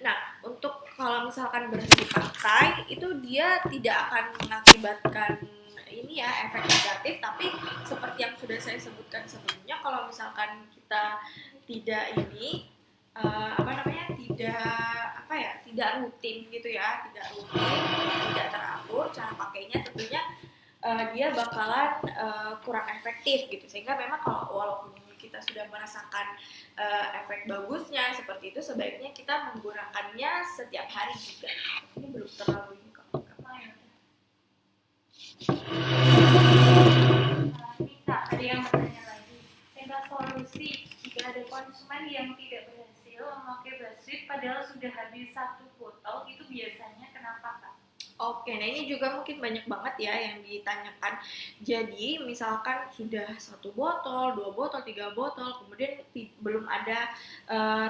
Nah, untuk kalau misalkan berhenti pakai, itu dia tidak akan mengakibatkan ini ya efek negatif, tapi seperti yang sudah saya sebutkan sebelumnya, kalau misalkan kita tidak ini tidak rutin gitu ya, tidak teratur cara pakainya, tentunya dia bakalan kurang efektif gitu, sehingga memang kalau walaupun kita sudah merasakan efek bagusnya seperti itu, sebaiknya kita menggunakannya setiap hari juga. Ini belum terlalu ini kok.
Nita, ada yang bertanya lagi, tentang solusi jika ada konsumen yang tidak berhasil memakai BuzzFeed padahal sudah habis 1 botol, itu biasanya kenapa Kak?
Oke, nah ini juga mungkin banyak banget ya yang ditanyakan. Jadi misalkan sudah 1 botol, 2 botol, 3 botol, kemudian belum ada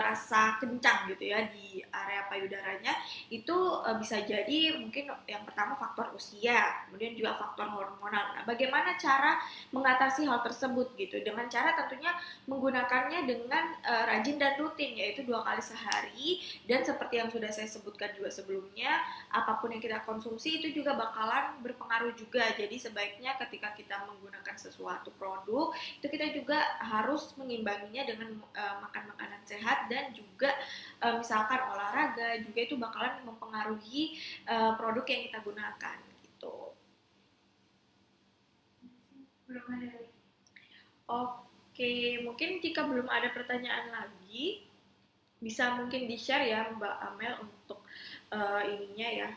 rasa kencang gitu ya di area payudaranya, itu bisa jadi mungkin yang pertama faktor usia, kemudian juga faktor hormonal. Nah, bagaimana cara mengatasi hal tersebut gitu? Dengan cara tentunya menggunakannya dengan rajin dan rutin, yaitu 2 kali sehari, dan seperti yang sudah saya sebutkan juga sebelumnya, apapun yang kita konsumsi itu juga bakalan berpengaruh juga. Jadi sebaiknya ketika kita menggunakan sesuatu produk, itu kita juga harus mengimbanginya dengan makan makanan sehat, dan juga misalkan olahraga juga itu bakalan mempengaruhi produk yang kita gunakan gitu.
Belum ada lagi.
Oke, mungkin jika belum ada pertanyaan lagi, bisa mungkin di-share ya Mbak Amel untuk ininya ya,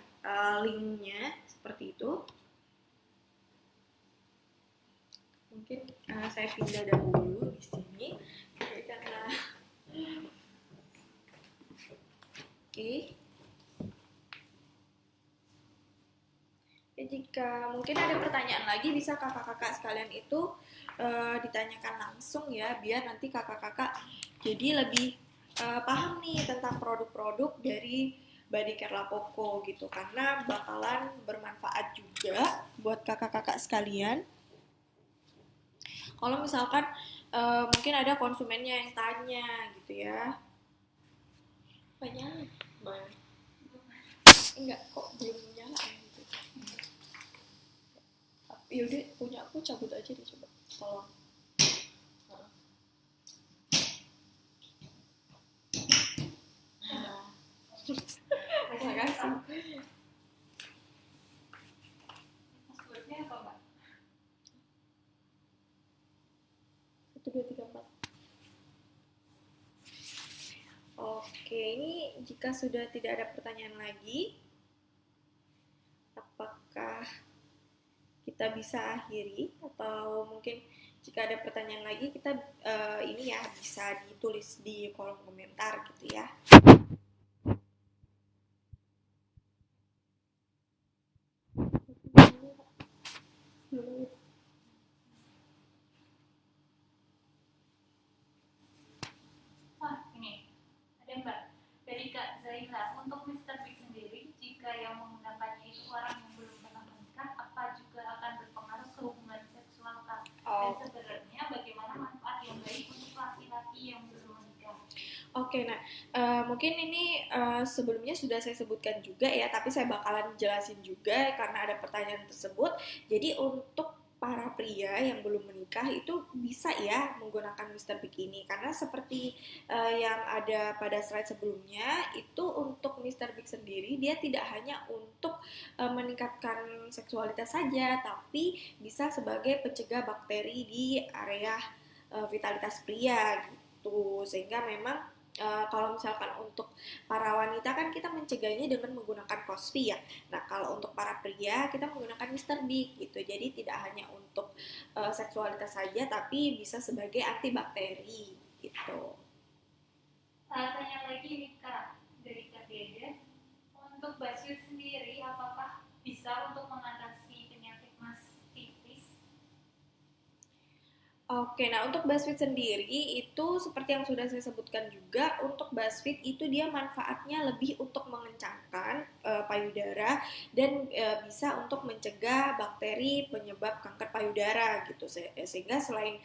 linknya seperti itu. Mungkin saya pindah dahulu di sini karena oke. Ya, jika mungkin ada pertanyaan lagi, bisa kakak-kakak sekalian itu ditanyakan langsung ya, biar nanti kakak-kakak jadi lebih paham nih tentang produk-produk dari Body Care Lacopo gitu, karena bakalan bermanfaat juga buat kakak-kakak sekalian. Kalau misalkan mungkin ada konsumennya yang tanya gitu ya, banyak enggak kok belum nyala gitu. Yaudah, punya aku cabut aja deh, coba tolong. Terima kasih.
Passwordnya apa Mbak?
1, 2, 3, 4. Oke, ini jika sudah tidak ada pertanyaan lagi, apakah kita bisa akhiri, atau mungkin jika ada pertanyaan lagi kita ini ya bisa ditulis di kolom komentar gitu ya. Oke, nah mungkin ini sebelumnya sudah saya sebutkan juga ya, tapi saya bakalan jelasin juga karena ada pertanyaan tersebut. Jadi untuk para pria yang belum menikah itu bisa ya menggunakan Mister Bikini karena seperti yang ada pada slide sebelumnya itu untuk Mister Big sendiri dia tidak hanya untuk meningkatkan seksualitas saja, tapi bisa sebagai pencegah bakteri di area vitalitas pria gitu. Sehingga memang kalau misalkan untuk para wanita kan kita mencegahnya dengan menggunakan Cosby ya. Nah kalau untuk para pria kita menggunakan Mister Big gitu. Jadi tidak hanya untuk seksualitas saja, tapi bisa sebagai antibakteri gitu.
Tanya lagi nih Kak, dari Kak Dede, untuk BuzzFeed sendiri apakah bisa untuk mengatasi penyakit mastitis?
Oke, nah untuk BuzzFeed sendiri itu seperti yang sudah saya sebutkan juga, untuk BuzzFeed itu dia manfaatnya lebih untuk mengencangkan payudara dan bisa untuk mencegah bakteri penyebab kanker payudara gitu. Sehingga selain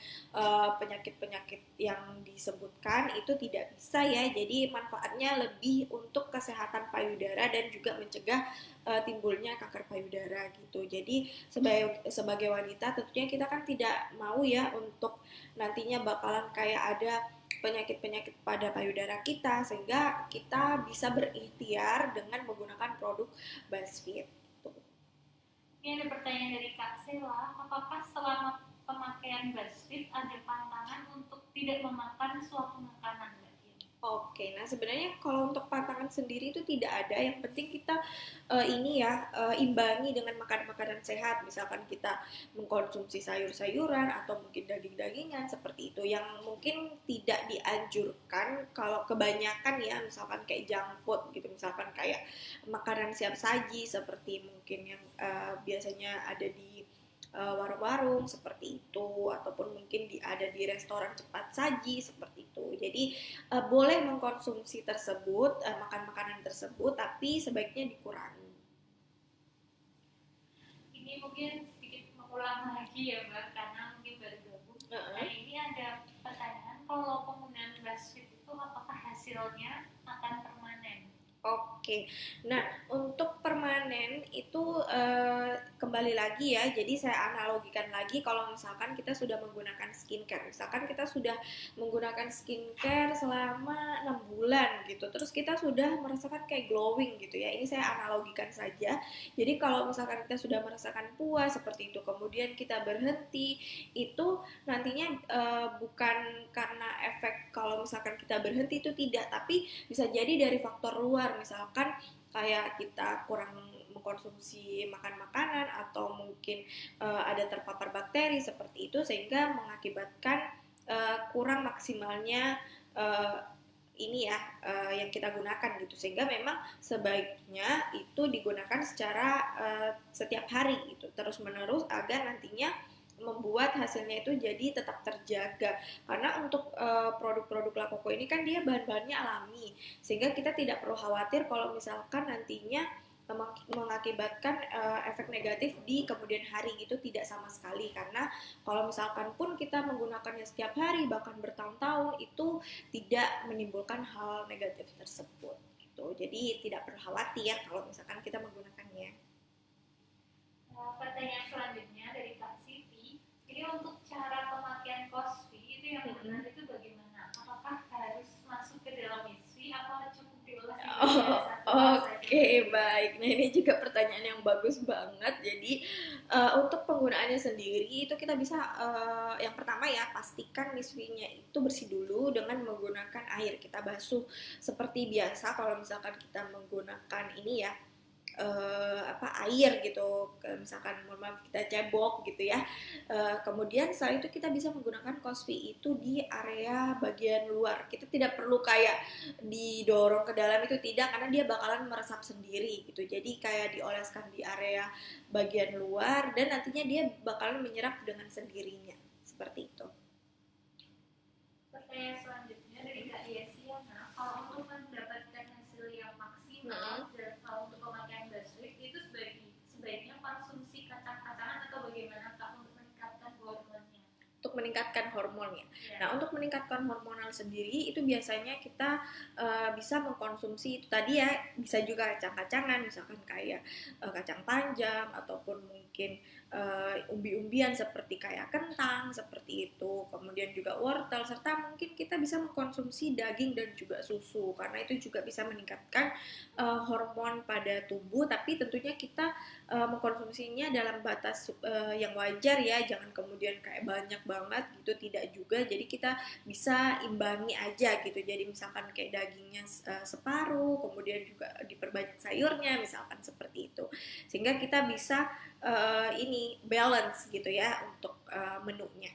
penyakit-penyakit yang disebutkan itu tidak bisa ya. Jadi manfaatnya lebih untuk kesehatan payudara dan juga mencegah timbulnya kanker payudara gitu. Jadi sebagai wanita tentunya kita kan tidak mau ya untuk nantinya bakalan kayak ada penyakit-penyakit pada payudara kita, sehingga kita bisa berikhtiar dengan menggunakan produk BuzzFeed gitu.
Ini ada pertanyaan dari Kak Sela, apakah selama pemakaian BuzzFeed ada pantangan untuk tidak memakan suatu makanan?
Oke, nah sebenarnya kalau untuk pantangan sendiri itu tidak ada. Yang penting kita imbangi dengan makanan-makanan sehat. Misalkan kita mengkonsumsi sayur-sayuran atau mungkin daging-dagingan seperti itu. Yang mungkin tidak dianjurkan kalau kebanyakan ya, misalkan kayak junk food gitu, misalkan kayak makanan siap saji seperti mungkin yang biasanya ada di warung-warung seperti itu, ataupun mungkin ada di restoran cepat saji seperti itu. Jadi boleh mengkonsumsi tersebut, makan makanan tersebut, tapi sebaiknya dikurangi.
Ini mungkin sedikit mengulang lagi ya Mbak, karena mungkin baru gabung. Nah ini ada pertanyaan, kalau penggunaan BuzzFeed itu apakah hasilnya akan permanen?
Oke, nah untuk permanen itu kembali lagi ya, jadi saya analogikan lagi kalau misalkan kita sudah menggunakan skincare, misalkan kita sudah menggunakan skincare selama 6 bulan gitu, terus kita sudah merasakan kayak glowing gitu ya, ini saya analogikan saja. Jadi kalau misalkan kita sudah merasakan puas seperti itu, kemudian kita berhenti, itu nantinya bukan karena efek kalau misalkan kita berhenti itu tidak, tapi bisa jadi dari faktor luar, misalkan kayak kita kurang mengkonsumsi makan-makanan atau mungkin ada terpapar bakteri seperti itu, sehingga mengakibatkan kurang maksimalnya yang kita gunakan gitu, sehingga memang sebaiknya itu digunakan secara setiap hari gitu, terus menerus, agar nantinya membuat hasilnya itu jadi tetap terjaga. Karena untuk produk-produk Lakoko ini kan dia bahan-bahannya alami, sehingga kita tidak perlu khawatir kalau misalkan nantinya mengakibatkan efek negatif di kemudian hari, itu tidak sama sekali. Karena kalau misalkan pun kita menggunakannya setiap hari bahkan bertahun-tahun, itu tidak menimbulkan hal negatif tersebut gitu. Jadi tidak perlu khawatir kalau misalkan kita menggunakannya.
Pertanyaan selanjutnya dari Kak Siti, ini untuk cara pemakaian Cosby itu yang benar itu bagaimana? Apakah harus masuk ke dalam isi atau cukup diolah di
Oke, baik. Nah ini juga pertanyaan yang bagus banget. Jadi untuk penggunaannya sendiri itu kita bisa yang pertama ya, pastikan miswinya itu bersih dulu dengan menggunakan air. Kita basuh seperti biasa kalau misalkan kita menggunakan ini ya, air gitu, misalkan mohon maaf kita cebok gitu ya. Kemudian setelah itu kita bisa menggunakan Cosby itu di area bagian luar. Kita tidak perlu kayak didorong ke dalam, itu tidak, karena dia bakalan meresap sendiri gitu. Jadi kayak dioleskan di area bagian luar dan nantinya dia bakalan menyerap dengan sendirinya seperti itu.
Pertanyaan selanjutnya dari Kak Yesiana, kalau untuk mendapatkan hasil yang maksimal dan kalau untuk pemakaian BuzzFeed itu sebaiknya konsumsi kacang-kacangan atau bagaimana Kak untuk meningkatkan hormonnya?
Untuk meningkatkan hormonnya.
Ya.
Nah, untuk meningkatkan hormonal sendiri itu biasanya kita bisa mengkonsumsi itu tadi ya, bisa juga kacang-kacangan, misalkan kayak kacang panjang ataupun mungkin umbi-umbian seperti kayak kentang seperti itu, kemudian juga wortel, serta mungkin kita bisa mengkonsumsi daging dan juga susu karena itu juga bisa meningkatkan hormon pada tubuh, tapi tentunya kita mengkonsumsinya dalam batas yang wajar ya, jangan kemudian kayak banyak banget gitu, tidak juga. Jadi kita bisa imbangi aja gitu, jadi misalkan kayak dagingnya separuh, kemudian juga diperbanyak sayurnya misalkan seperti itu, sehingga kita bisa ini balance gitu ya untuk menunya.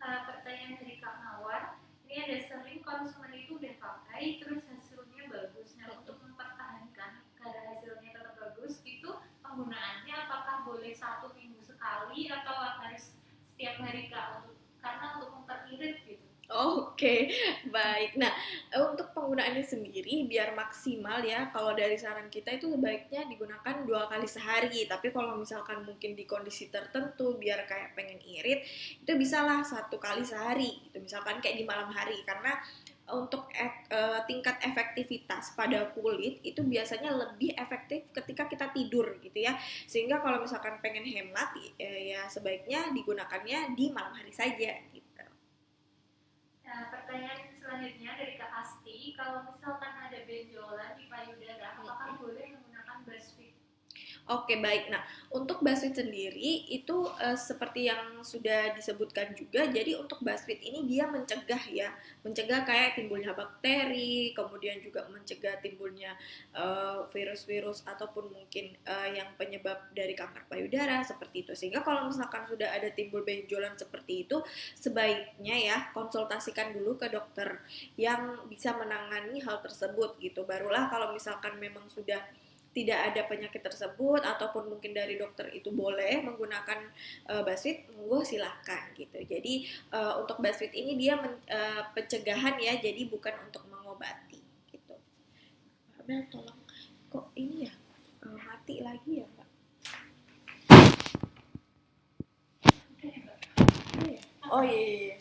Pertanyaan dari Kak Mawar, ini ada sering konsumen itu udah pakai terus hasilnya bagus. Nah, untuk mempertahankan agar hasilnya tetap bagus, itu penggunaannya apakah boleh 1 minggu sekali atau harus setiap hari Kak? Karena untuk memperirit gitu.
Oke, baik. Nah, untuk penggunaannya sendiri biar maksimal ya, kalau dari saran kita itu sebaiknya digunakan 2 kali sehari. Tapi kalau misalkan mungkin di kondisi tertentu, biar kayak pengen irit, itu bisalah 1 kali sehari. Gitu. Misalkan kayak di malam hari, karena untuk tingkat efektivitas pada kulit itu biasanya lebih efektif ketika kita tidur gitu ya. Sehingga kalau misalkan pengen hemat, ya sebaiknya digunakannya di malam hari saja. Gitu.
Nah, pertanyaan selanjutnya dari Kak Asti, kalau misalkan ada benjolan di payudara, apakah boleh menggunakan Basfit?
Oke, baik. Nah, untuk Basfit sendiri itu seperti yang sudah disebutkan juga, jadi untuk Basfit ini dia mencegah ya, mencegah kayak timbulnya bakteri, kemudian juga mencegah timbulnya virus-virus ataupun mungkin yang penyebab dari kanker payudara seperti itu. Sehingga kalau misalkan sudah ada timbul benjolan seperti itu, sebaiknya ya konsultasikan dulu ke dokter yang bisa menangani hal tersebut gitu. Barulah kalau misalkan memang sudah tidak ada penyakit tersebut ataupun mungkin dari dokter itu boleh menggunakan Basfit, monggo silahkan gitu. Jadi untuk Basfit ini dia pencegahan ya, jadi bukan untuk mengobati gitu. Mbak Bel, tolong, kok ini ya mati lagi ya Mbak? Oh iya.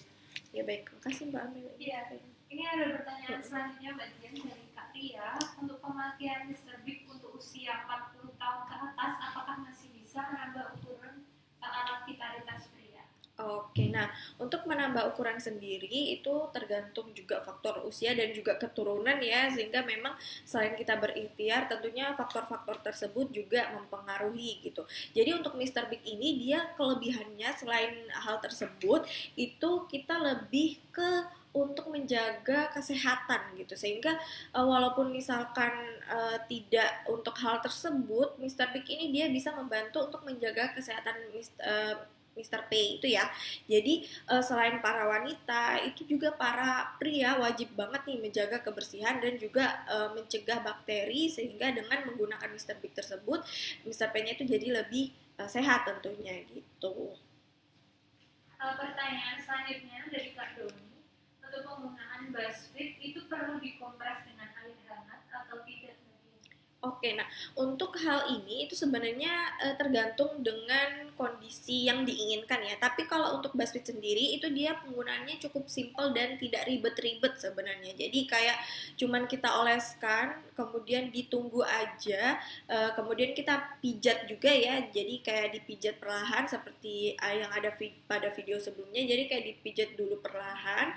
Ya baik, makasih Mbak Amel.
Iya. Ini ada pertanyaan selanjutnya Mbak Dian dari Kak Ria, untuk pemakaian Mr. Big untuk usia 40 tahun ke atas, apakah masih bisa menambah ukuran alat vitalitas pria?
Oke, nah untuk menambah ukuran sendiri itu tergantung juga faktor usia dan juga keturunan ya, sehingga memang selain kita berikhtiar tentunya faktor-faktor tersebut juga mempengaruhi gitu. Jadi untuk Mr. Big ini dia kelebihannya selain hal tersebut itu kita lebih ke untuk menjaga kesehatan gitu, sehingga walaupun misalkan tidak untuk hal tersebut, Mr. Big ini dia bisa membantu untuk menjaga kesehatan Mr. P itu ya. Jadi selain para wanita, itu juga para pria wajib banget nih menjaga kebersihan dan juga mencegah bakteri, sehingga dengan menggunakan Mr. Big tersebut, Mr. P-nya itu jadi lebih sehat tentunya gitu.
Pertanyaan selanjutnya dari Kak Doni, untuk penggunaan Basfit itu perlu dikompres dengan air hangat atau tidak?
Oke, nah untuk hal ini itu sebenarnya tergantung dengan kondisi yang diinginkan ya. Tapi kalau untuk Basfit sendiri itu dia penggunaannya cukup simpel dan tidak ribet-ribet sebenarnya. Jadi kayak cuman kita oleskan, kemudian ditunggu aja, kemudian kita pijat juga ya. Jadi kayak dipijat perlahan seperti yang ada pada video sebelumnya. Jadi kayak dipijat dulu perlahan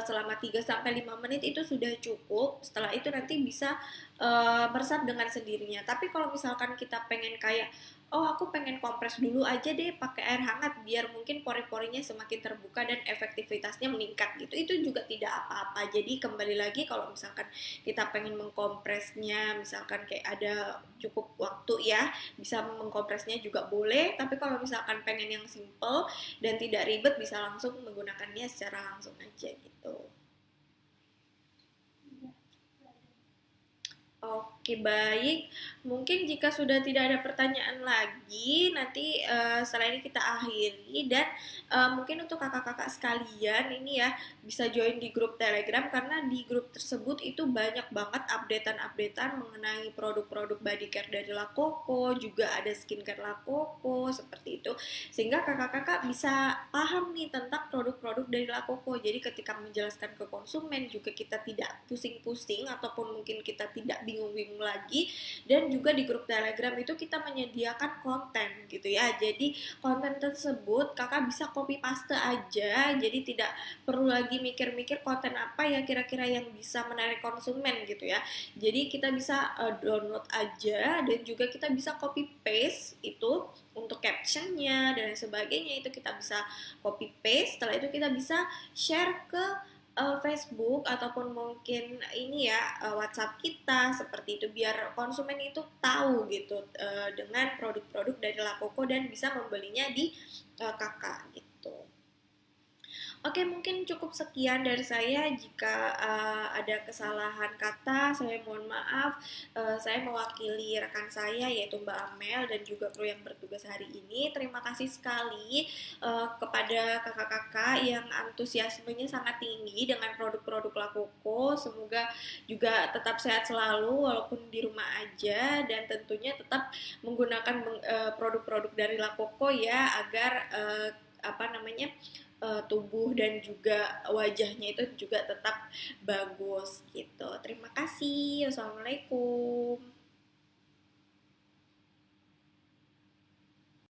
selama 3-5 menit itu sudah cukup. Setelah itu nanti bisa meresap dengan sendirinya. Tapi kalau misalkan kita pengen kayak, oh aku pengen kompres dulu aja deh pakai air hangat biar mungkin pori-porinya semakin terbuka dan efektivitasnya meningkat gitu, itu juga tidak apa-apa. Jadi kembali lagi kalau misalkan kita pengen mengkompresnya, misalkan kayak ada cukup waktu ya, bisa mengkompresnya juga boleh. Tapi kalau misalkan pengen yang simple dan tidak ribet, bisa langsung menggunakannya secara langsung aja gitu. Oke, baik. Mungkin jika sudah tidak ada pertanyaan lagi, nanti setelah ini kita akhiri dan mungkin untuk kakak-kakak sekalian ini ya bisa join di grup Telegram karena di grup tersebut itu banyak banget updatean-updatean mengenai produk-produk body care dari La Coco, juga ada skincare La Coco seperti itu. Sehingga kakak-kakak bisa paham nih tentang produk-produk dari La Coco. Jadi ketika menjelaskan ke konsumen juga kita tidak pusing-pusing ataupun mungkin kita tidak bingung-bingung lagi. Dan juga di grup Telegram itu kita menyediakan konten gitu ya. Jadi konten tersebut kakak bisa copy paste aja. Jadi tidak perlu lagi mikir-mikir konten apa ya kira-kira yang bisa menarik konsumen gitu ya. Jadi kita bisa download aja dan juga kita bisa copy paste itu untuk captionnya dan sebagainya, itu kita bisa copy paste. Setelah itu kita bisa share ke Facebook ataupun mungkin ini ya WhatsApp kita seperti itu biar konsumen itu tahu gitu dengan produk-produk dari La Coco dan bisa membelinya di kakak gitu. Oke, mungkin cukup sekian dari saya. Jika ada kesalahan kata, saya mohon maaf. Saya mewakili rekan saya yaitu Mbak Amel dan juga kru yang bertugas hari ini. Terima kasih sekali kepada kakak-kakak yang antusiasmenya sangat tinggi dengan produk-produk La Coco. Semoga juga tetap sehat selalu walaupun di rumah aja dan tentunya tetap menggunakan produk-produk dari La Coco ya agar tubuh dan juga wajahnya itu juga tetap bagus gitu. Terima kasih. Wassalamualaikum.